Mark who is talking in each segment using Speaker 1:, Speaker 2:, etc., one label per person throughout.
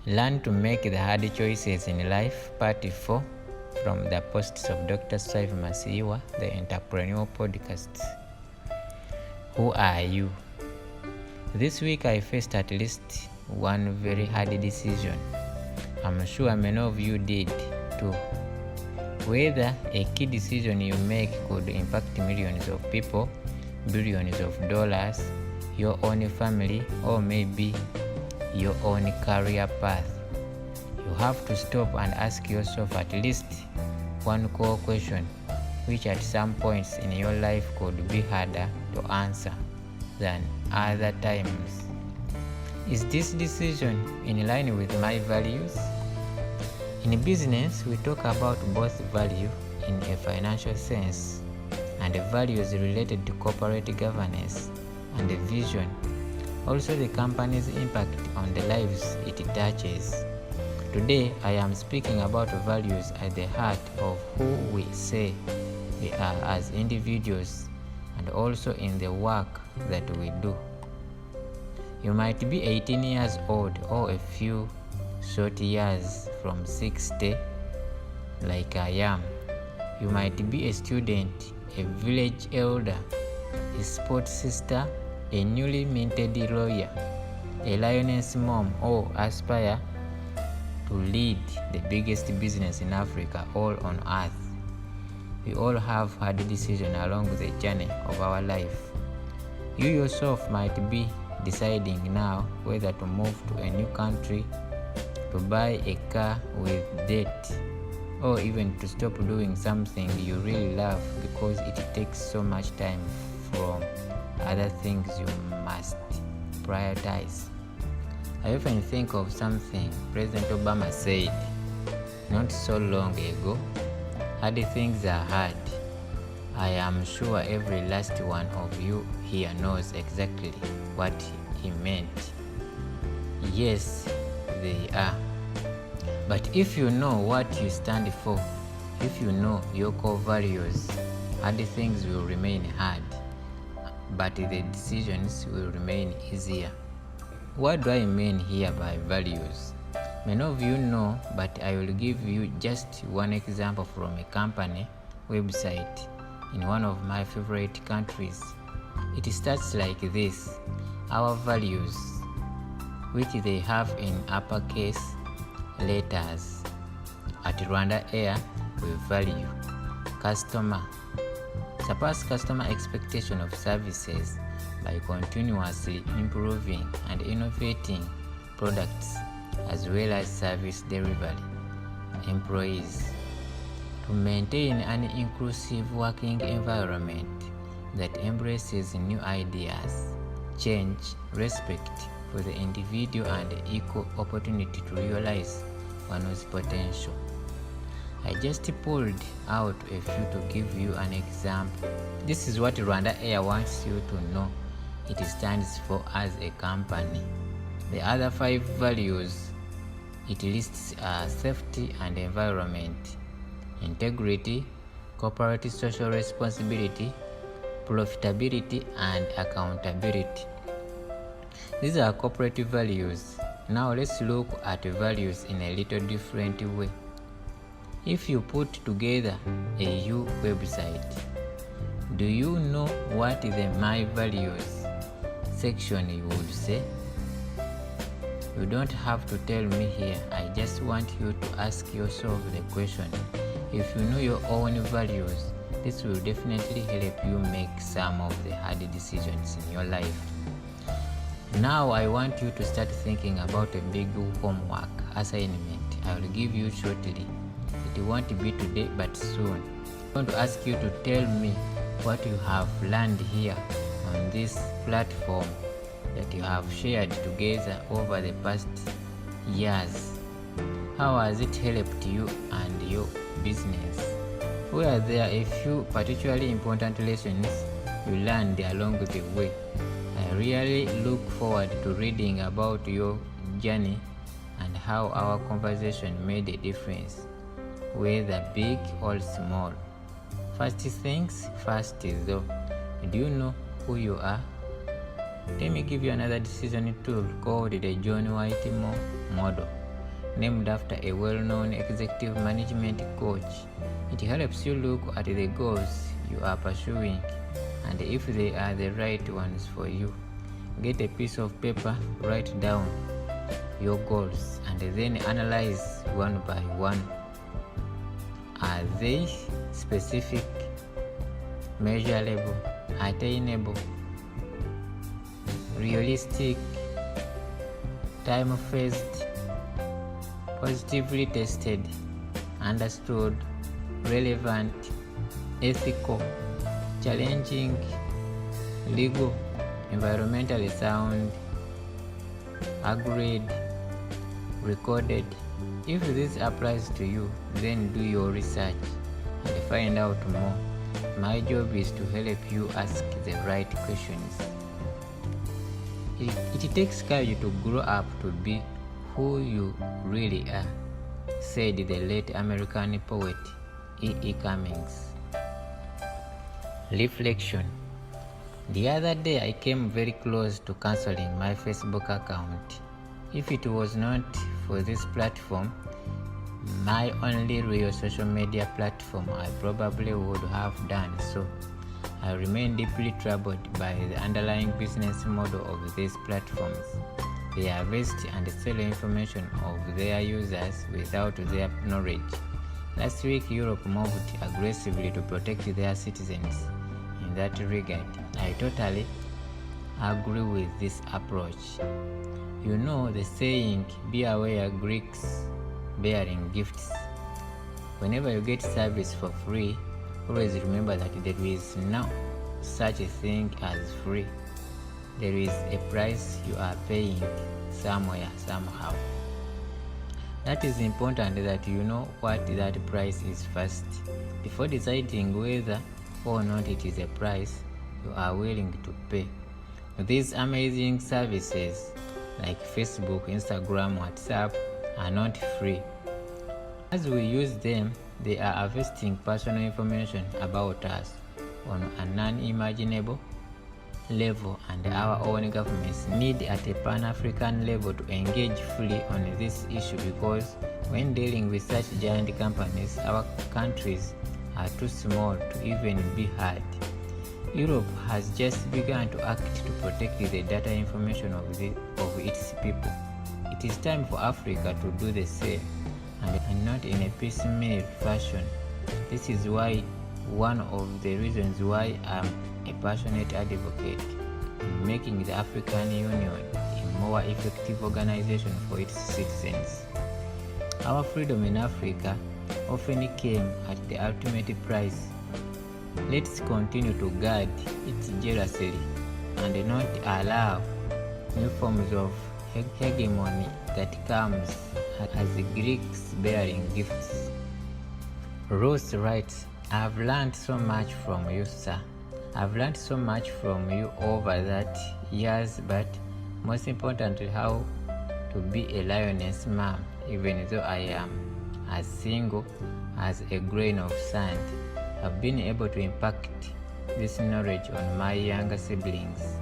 Speaker 1: Learn to make the hard choices in life, part 4, from the posts of Dr. Swive Masiwa, the Entrepreneur Podcast. Who are you? This week I faced at least one very hard decision. I'm sure many of you did too. Whether a key decision you make could impact millions of people, billions of dollars, your own family, or maybe your own career path. You have to stop and ask yourself at least one core question, which at some points in your life could be harder to answer than other times. Is this decision in line with my values? In business, we talk about both value in a financial sense and values related to corporate governance and vision. Also, the company's impact on the lives it touches. Today, I am speaking about values at the heart of who we say we are as individuals and also in the work that we do. You might be 18 years old or a few short years from 60, like I am. You might be a student, a village elder, a sports sister, a newly minted lawyer, a lioness mom, or aspire to lead the biggest business in Africa or on earth. We all have had a decision along the journey of our life. You yourself might be deciding now whether to move to a new country, to buy a car with debt, or even to stop doing something you really love because it takes so much time from other things you must prioritize. I often think of something President Obama said not so long ago. Hard things are hard. I am sure every last one of you here knows exactly what he meant. Yes, they are. But if you know what you stand for, if you know your core values, hard things will remain hard, but the decisions will remain easier. What do I mean here by values? Many of you know, but I will give you just one example from a company website in one of my favorite countries. It starts like this: our values, which they have in uppercase letters. At Rwanda Air, we value customer. Surpass customer expectation of services by continuously improving and innovating products as well as service delivery. Employees, to maintain an inclusive working environment that embraces new ideas, change, respect for the individual and equal opportunity to realize one's potential. I just pulled out a few to give you an example. This is what Rwanda Air wants you to know it stands for as a company. The other 5 values it lists are safety and environment, integrity, corporate social responsibility, profitability, and accountability. These are corporate values. Now let's look at values in a little different way. If you put together a U website, do you know what the My Values section would say? You don't have to tell me here. I just want you to ask yourself the question. If you know your own values, this will definitely help you make some of the hard decisions in your life. Now I want you to start thinking about a big homework assignment I will give you shortly. It won't be today but soon. I want to ask you to tell me what you have learned here on this platform that you have shared together over the past years. How has it helped you and your business? Were there a few particularly important lessons you learned along the way? I really look forward to reading about your journey and how our conversation made a difference, whether big or small. First things first though, do you know who you are? Let me give you another decision tool called the John White model. named after a well-known executive management coach. It helps you look at the goals you are pursuing and if they are the right ones for you. Get a piece of paper, write down your goals, and then analyze one by one. Are they specific, measurable, attainable, realistic, time-phased, positively tested, understood, relevant, ethical, challenging, legal, environmentally sound, agreed, recorded? If this applies to you, then do your research and find out more. My job is to help you ask the right questions. It takes courage to grow up to be who you really are, said the late American poet E.E. Cummings. Reflection. The other day I came very close to cancelling my Facebook account. If it was not for this platform, my only real social media platform, I probably would have done so. I remain deeply troubled by the underlying business model of these platforms. They harvest and sell information of their users without their knowledge. Last week, Europe moved aggressively to protect their citizens. In that regard, I totally agree with this approach. You know the saying, be aware Greeks bearing gifts. Whenever you get service for free, always remember that there is no such a thing as free. There is a price you are paying somewhere, somehow. That is important that you know what that price is first, before deciding whether or not it is a price you are willing to pay. These amazing services like Facebook, Instagram, WhatsApp are not free. As we use them, they are harvesting personal information about us on an unimaginable level, and our own governments need at a Pan-African level to engage fully on this issue, because when dealing with such giant companies, our countries are too small to even be heard. Europe has just begun to act to protect the data information of its people. It is time for Africa to do the same, and not in a piecemeal fashion. This is one of the reasons why I'm a passionate advocate in making the African Union a more effective organization for its citizens. Our freedom in Africa often came at the ultimate price. Let's continue to guard it jealously and not allow new forms of hegemony that comes as the Greeks bearing gifts. Rose writes, I've learned so much from you, sir. I've learned so much from you over that years, but most importantly, how to be a lioness mom, even though I am as single as a grain of sand. I've been able to impact this knowledge on my younger siblings.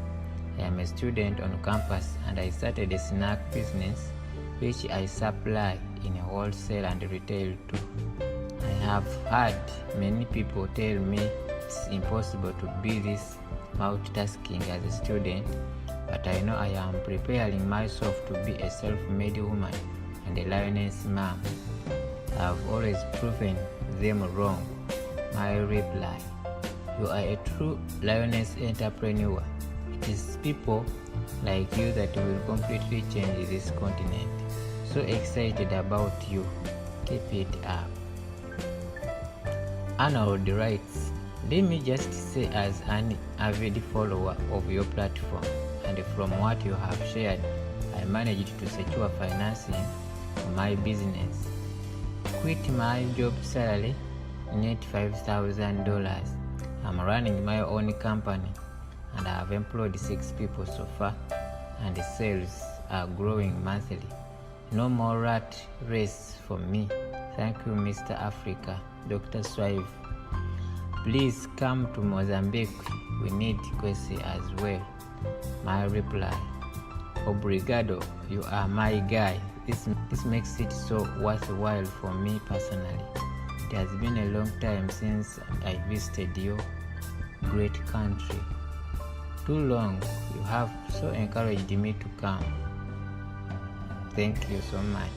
Speaker 1: I am a student on campus and I started a snack business which I supply in wholesale and retail too. I have had many people tell me it's impossible to be this multitasking as a student, but I know I am preparing myself to be a self-made woman and a lioness mom. I've always proven them wrong. My reply, you are a true lioness entrepreneur. It is people like you that will completely change this continent. So excited about you. Keep it up. Arnold writes, let me just say, as an avid follower of your platform and from what you have shared, I managed to secure financing for my business. Quit my job salary, net $5,000. I'm running my own company and I have employed 6 people so far, and the sales are growing monthly. No more rat race for me. Thank you, Mr. Africa. Dr. Swive. Please come to Mozambique. We need Kwesi as well. My reply, Obrigado, you are my guy. This This makes it so worthwhile for me personally. It has been a long time since I visited your great country. Too long. You have so encouraged me to come. Thank you so much.